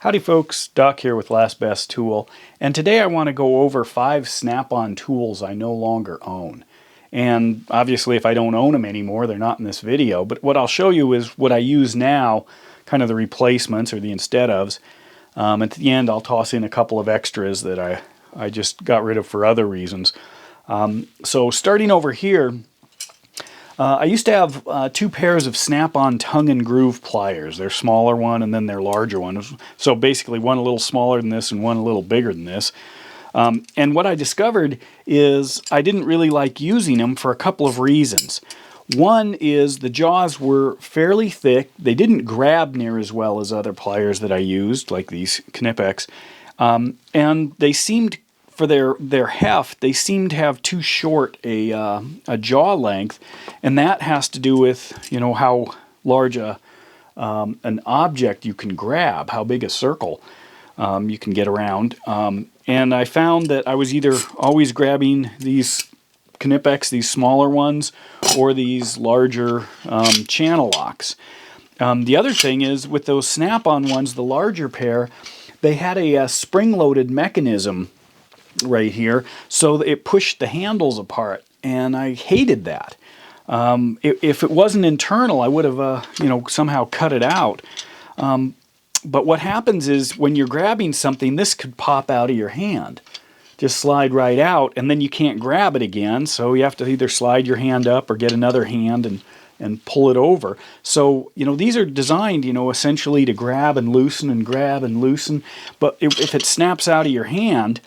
Howdy folks, Doc here with Last Best Tool, and today I want to go over 5 snap-on tools I no longer own. And obviously if I don't own them anymore, they're not in this video, but what I'll show you is what I use now, kind of the replacements or the instead-ofs. At the end I'll toss in a couple of extras that I just got rid of for other reasons. So starting over here, I used to have 2 pairs of snap-on tongue and groove pliers. Their smaller one and then their larger one. So basically one a little smaller than this and one a little bigger than this. And what I discovered is I didn't really like using them for a couple of reasons. One is the jaws were fairly thick. They didn't grab near as well as other pliers that I used, like these Knipex. And they seemed, for their heft, they seemed to have too short a jaw length, and that has to do with, you know, how large an object you can grab, how big a circle you can get around. And I found that I was either always grabbing these Knipex, these smaller ones, or these larger channel locks. The other thing is, with those snap-on ones, the larger pair, they had a spring-loaded mechanism right here, so it pushed the handles apart, and I hated that. If it wasn't internal, I would have you know, somehow cut it out. But what happens is when you're grabbing something, this could pop out of your hand, just slide right out, and then you can't grab it again, so you have to either slide your hand up or get another hand and pull it over. So, you know, these are designed, you know, essentially to grab and loosen and grab and loosen, but if it snaps out of your hand,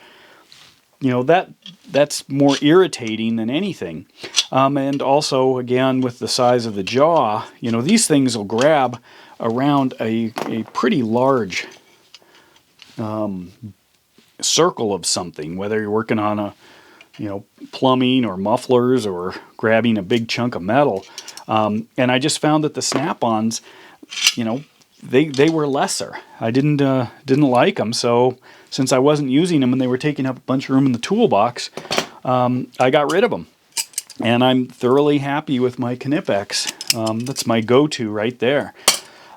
you know, that's more irritating than anything. And also, again, with the size of the jaw, you know, these things will grab around a pretty large circle of something, whether you're working on a, you know, plumbing or mufflers or grabbing a big chunk of metal. And I just found that the snap-ons, you know, they were lesser. I didn't like them, so since I wasn't using them and they were taking up a bunch of room in the toolbox, I got rid of them. And I'm thoroughly happy with my Knipex. That's my go-to right there.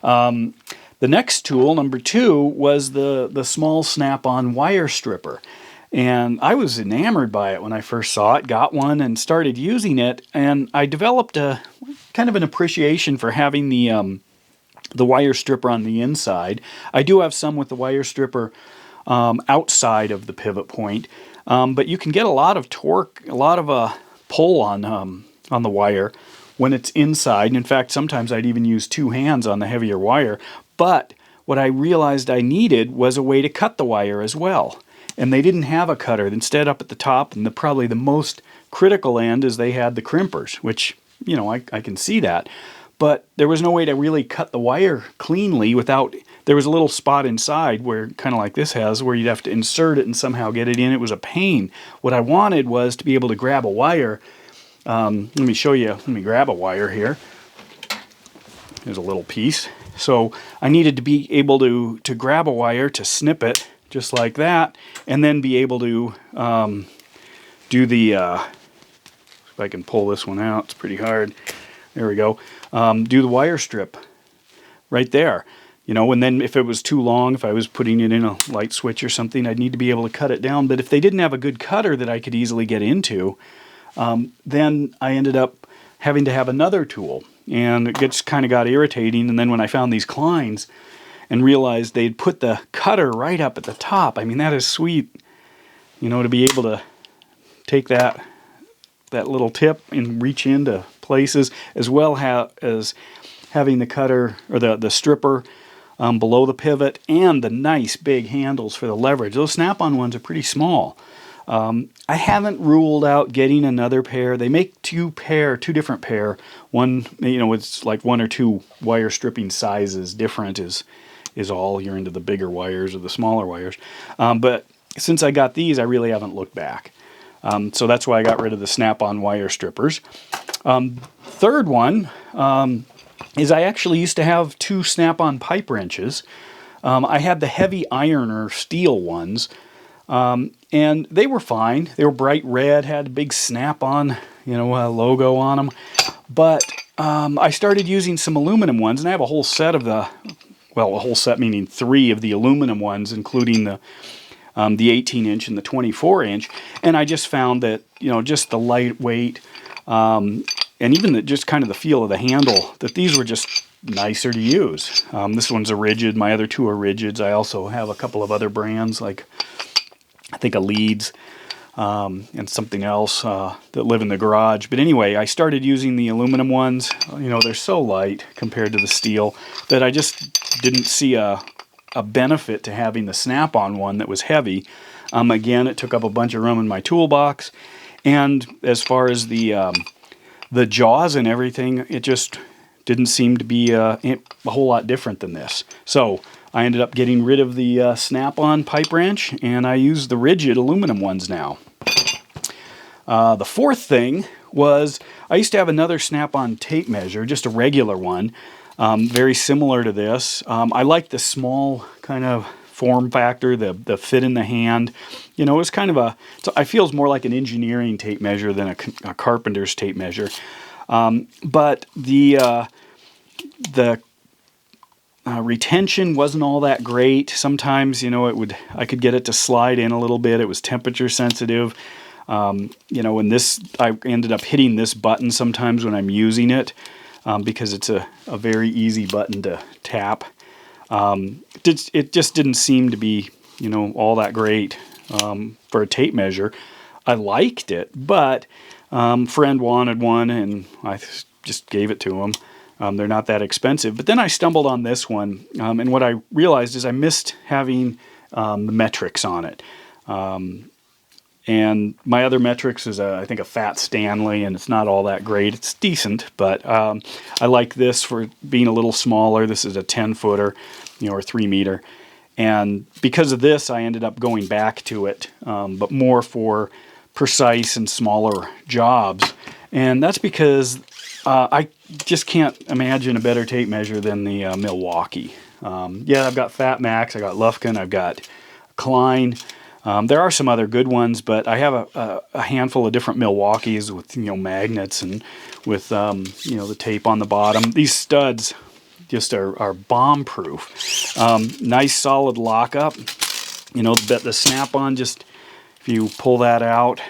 The next tool, number 2, was the small snap-on wire stripper. And I was enamored by it when I first saw it, got one and started using it, and I developed a kind of an appreciation for having the wire stripper on the inside. I do have some with the wire stripper outside of the pivot point, but you can get a lot of torque, a lot of pull on the wire when it's inside. And in fact, sometimes I'd even use 2 hands on the heavier wire. But what I realized I needed was a way to cut the wire as well. And they didn't have a cutter. Instead, up at the top, and probably the most critical end, is they had the crimpers, which, you know, I can see that. But there was no way to really cut the wire cleanly without, there was a little spot inside where, kind of like this has, where you'd have to insert it and somehow get it in. It was a pain. What I wanted was to be able to grab a wire. Let me show you, let me grab a wire here. There's a little piece. So I needed to be able to grab a wire, to snip it, just like that, and then be able to do the, if I can pull this one out, it's pretty hard. There we go. Do the wire strip right there. You know, and then if it was too long, if I was putting it in a light switch or something, I'd need to be able to cut it down. But if they didn't have a good cutter that I could easily get into, then I ended up having to have another tool. And it just kind of got irritating. And then when I found these Kleins and realized they'd put the cutter right up at the top, I mean, that is sweet, you know, to be able to take that little tip and reach into places, as well as having the cutter or the stripper below the pivot, and the nice big handles for the leverage. Those snap-on ones are pretty small. I haven't ruled out getting another pair. They make two different pair. One, you know, it's like 1 or 2 wire stripping sizes different is all. You're into the bigger wires or the smaller wires. But since I got these, I really haven't looked back. So that's why I got rid of the snap-on wire strippers. Third one is I actually used to have 2 snap-on pipe wrenches. I had the heavy iron or steel ones, and they were fine. They were bright red, had a big snap-on, you know, logo on them. But I started using some aluminum ones, and I have a whole set of the well, a whole set meaning 3 of the aluminum ones, including the 18-inch and the 24-inch, and I just found that, just the lightweight, and even just kind of the feel of the handle, that these were just nicer to use. This one's a rigid. My other 2 are rigids. I also have a couple of other brands, like I think a Leeds and something else that live in the garage. But anyway, I started using the aluminum ones. They're so light compared to the steel that I just didn't see a benefit to having the snap-on one that was heavy. Again, it took up a bunch of room in my toolbox, and as far as the jaws and everything, it just didn't seem to be a whole lot different than this. So I ended up getting rid of the snap-on pipe wrench, and I use the rigid aluminum ones now. The fourth thing was I used to have another snap-on tape measure, just a regular one, very similar to this. I like the small kind of form factor, the fit in the hand. It's kind of I feel it's more like an engineering tape measure than a carpenter's tape measure. But the retention wasn't all that great. Sometimes, I could get it to slide in a little bit. It was temperature sensitive. And I ended up hitting this button sometimes when I'm using it, because it's a very easy button to tap. It just didn't seem to be, all that great for a tape measure. I liked it, but friend wanted one, and I just gave it to him. They're not that expensive. But then I stumbled on this one, and what I realized is I missed having the metrics on it. And my other metrics is, I think, a Fat Stanley, and it's not all that great. It's decent, but I like this for being a little smaller. This is a 10-footer, or 3-meter. And because of this, I ended up going back to it, but more for precise and smaller jobs. And that's because I just can't imagine a better tape measure than the Milwaukee. I've got Fat Max, I got Lufkin, I've got Klein. There are some other good ones, but I have a handful of different Milwaukees with magnets and with the tape on the bottom. These studs just are bomb-proof. Nice solid lockup. The snap-on, just if you pull that out,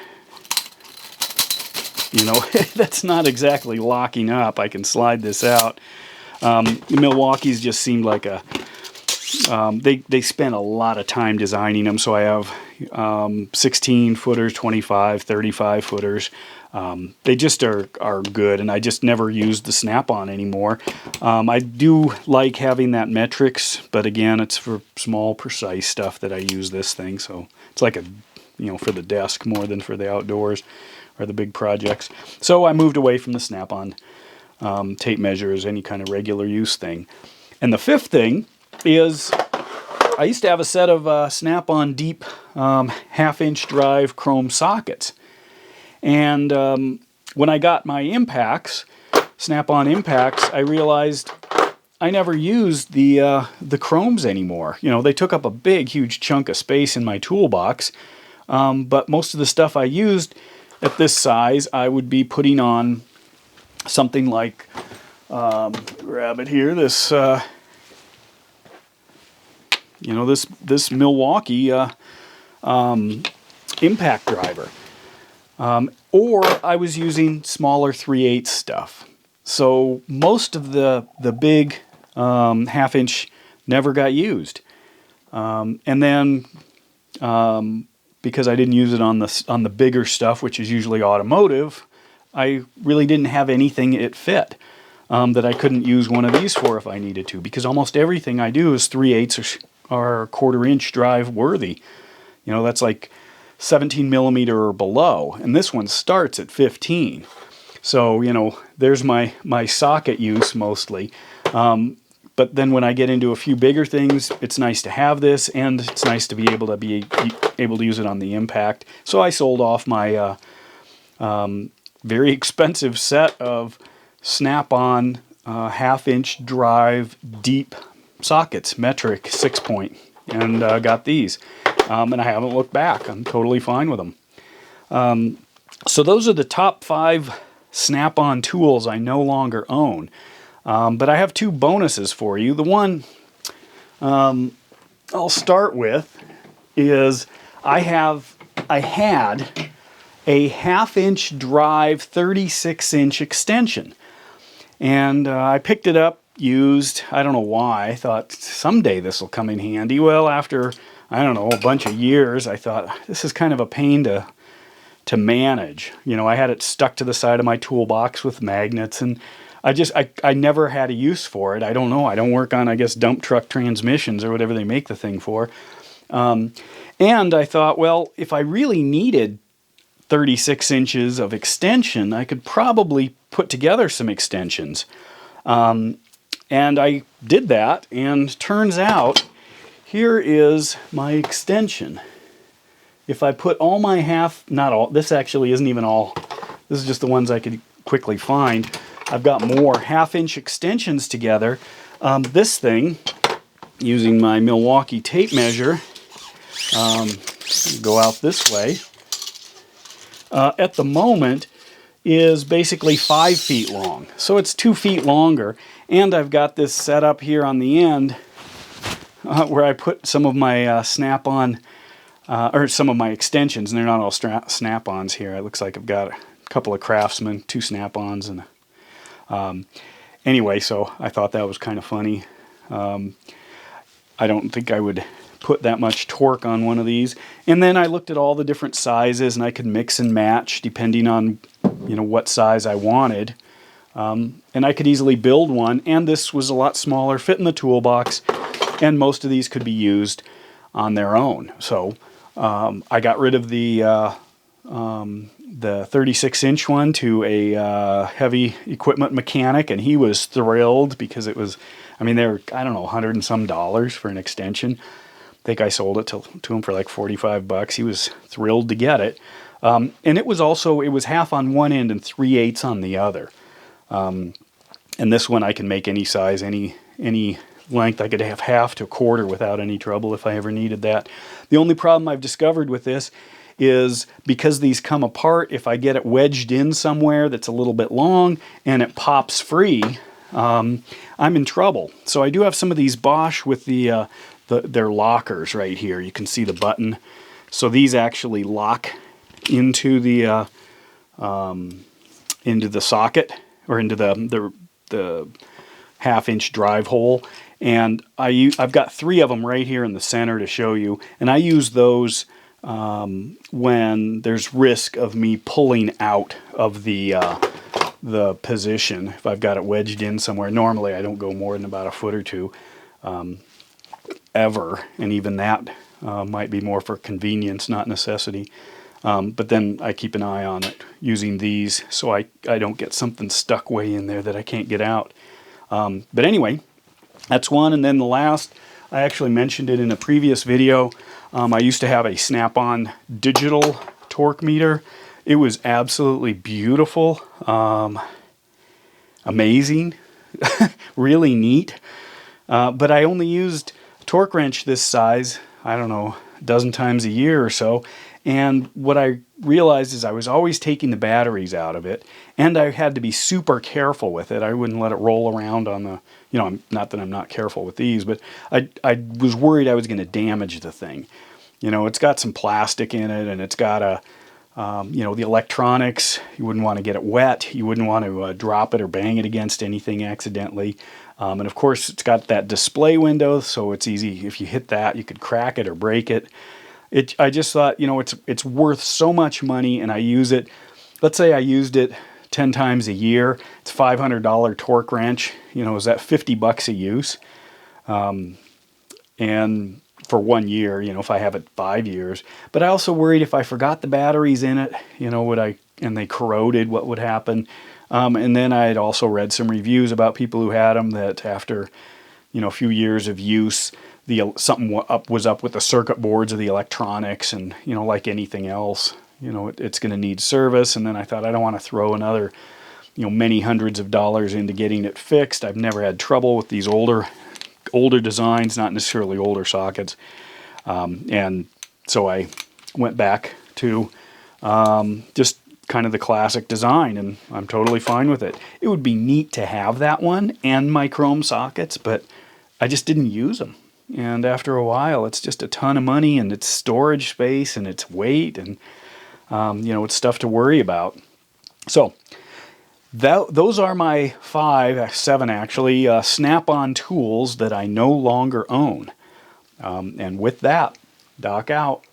that's not exactly locking up. I can slide this out. The Milwaukees just seemed like they spent a lot of time designing them. So I have 16 footers, 25, 35 footers. They just are good, and I just never used the snap-on anymore. I do like having that metrics, but again, it's for small, precise stuff that I use this thing. So it's like for the desk more than for the outdoors or the big projects. So I moved away from the snap-on tape measure as any kind of regular use thing. And the fifth thing is I used to have a set of snap-on deep half-inch drive chrome sockets. And when I got my impacts, snap-on impacts, I realized I never used the chromes anymore. They took up a big, huge chunk of space in my toolbox. But most of the stuff I used at this size, I would be putting on something like, grab it here, this this Milwaukee impact driver. Or I was using smaller 3/8 stuff. So most of the big half-inch never got used. And then because I didn't use it on the bigger stuff, which is usually automotive, I really didn't have anything it fit that I couldn't use one of these for if I needed to, because almost everything I do is 3/8 or 1/4 inch drive worthy. That's like 17 millimeter or below, and this one starts at 15. So, there's my socket use mostly. But then when I get into a few bigger things, it's nice to have this, and it's nice to be able to use it on the impact. So I sold off my very expensive set of snap-on half-inch drive deep sockets, metric 6-point, and got these. And I haven't looked back. I'm totally fine with them. So those are the top 5 snap-on tools I no longer own. But I have 2 bonuses for you. The one I'll start with is I had a 1/2-inch drive 36-inch extension, and I picked it up used. I don't know why. I thought someday this will come in handy. Well, after, I don't know, a bunch of years, I thought this is kind of a pain to manage. You know, I had it stuck to the side of my toolbox with magnets, and I never had a use for it. I don't know. I don't work on, I guess, dump truck transmissions or whatever they make the thing for. And I thought, well, if I really needed 36 inches of extension, I could probably put together some extensions. And I did that, and turns out here is my extension. If I put all my not all, this actually isn't even all, this is just the ones I could quickly find. I've got more 1/2-inch extensions together. This thing, using my Milwaukee tape measure, go out this way, at the moment is basically 5 feet long. So it's 2 feet longer, and I've got this set up here on the end where I put some of my snap-on, or some of my extensions, and they're not all snap-ons here. It looks like I've got a couple of Craftsman, 2 snap-ons, and anyway, so I thought that was kind of funny. I don't think I would put that much torque on one of these. And then I looked at all the different sizes, and I could mix and match depending on, you know, what size I wanted. And I could easily build one, and this was a lot smaller, fit in the toolbox, and most of these could be used on their own. So I got rid of the 36-inch one to a heavy equipment mechanic, and he was thrilled because it was, I mean, they were, I don't know, $100 and some for an extension. I think I sold it to him for like 45 bucks. He was thrilled to get it. And it was also, it was half on one end and 3/8 on the other. And this one I can make any size, any length. I could have half to a quarter without any trouble if I ever needed that. The only problem I've discovered with this is because these come apart, if I get it wedged in somewhere that's a little bit long and it pops free, I'm in trouble. So I do have some of these Bosch with their lockers right here. You can see the button. So these actually lock into the socket, or into the 1/2-inch drive hole. And I've got 3 of them right here in the center to show you, and I use those when there's risk of me pulling out of the position. If I've got it wedged in somewhere, normally I don't go more than about a foot or 2 ever, and even that might be more for convenience, not necessity. But then I keep an eye on it using these so I don't get something stuck way in there that I can't get out. But anyway, that's one. And then the last, I actually mentioned it in a previous video. I used to have a snap-on digital torque meter. It was absolutely beautiful, amazing, really neat. But I only used a torque wrench this size, I don't know, a dozen times a year or so. And what I realized is I was always taking the batteries out of it, and I had to be super careful with it. I wouldn't let it roll around on the, you know, not that I'm not careful with these, but I was worried I was going to damage the thing. You know, it's got some plastic in it, and it's got a, you know, the electronics, you wouldn't want to get it wet. You wouldn't want to drop it or bang it against anything accidentally. And of course, it's got that display window, so it's easy. If you hit that, you could crack it or break it. I just thought, you know, it's worth so much money, and I use it. Let's say I used it 10 times a year. It's $500 torque wrench. You know, is that 50 bucks a use? And for 1 year, you know, if I have it 5 years. But I also worried if I forgot the batteries in it, you know, and they corroded, what would happen? And then I had also read some reviews about people who had them that after, you know, a few years of use, something was up with the circuit boards of the electronics, and, you know, like anything else, you know, it's going to need service. And then I thought, I don't want to throw another, you know, many hundreds of dollars into getting it fixed. I've never had trouble with these older designs, not necessarily older sockets. And so I went back to just kind of the classic design, and I'm totally fine with it. It would be neat to have that one and my chrome sockets, but I just didn't use them. and after a while, it's just a ton of money, and it's storage space, and it's weight, and it's stuff to worry about. So those are my 7 actually, Snap-on tools that I no longer own. And with that, Doc out.